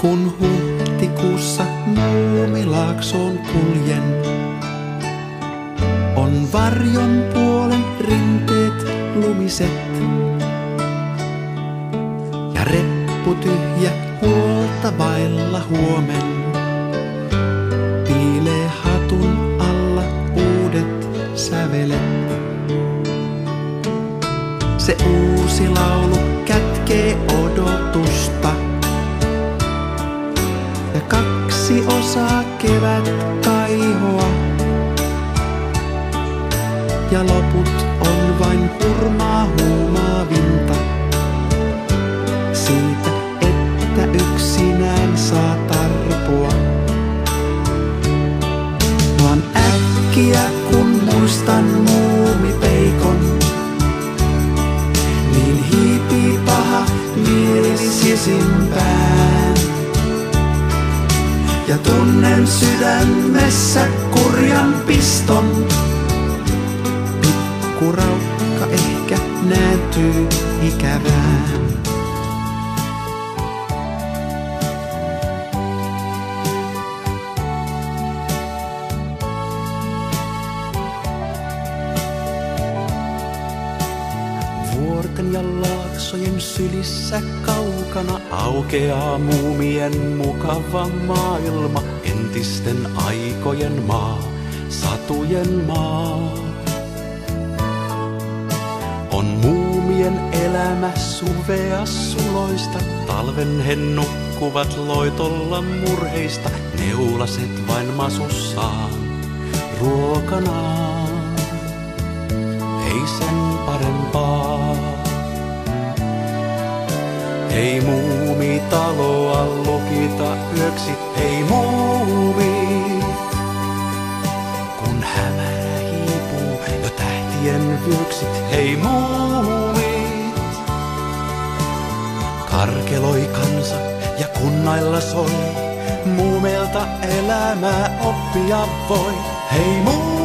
Kun huhtikuussa Muumilaaksoon kuljen, on varjon puolen rinteet lumiset. Ja reppu tyhjä huolta vailla huomen. Piilee hatun alla uudet sävelet. Se uusi laulu kätkee odotusta. Ja kaksi osaa kevät kaihoa. Ja loput on vain hurmaa huumaavinta. Siitä, että yksinään saa tarpua. Vaan äkkiä kun muistan muumipeikon, niin hiipii paha mieli sisimpään. Ja tunnen sydämessä kurjan piston. Pikkuraukka ehkä nääntyy ikävään. Vuorten ja laaksojen sylissä kaukana aukeaa muumien mukava maailma. Entisten aikojen maa, satujen maa. On muumien elämä suvea suloista. Talven he nukkuvat loitolla murheista. Neulaset vain masussaan ruokanaan. Ei sen parempaa. Ei muumi taloa lukita yöksi, ei muumi. Kun hämärä hiipuu jo tähtien vyöksit, hei muumit. Karkeloi kansa ja kunnailla soi, muumeilta elämää oppia voi, hei muumit.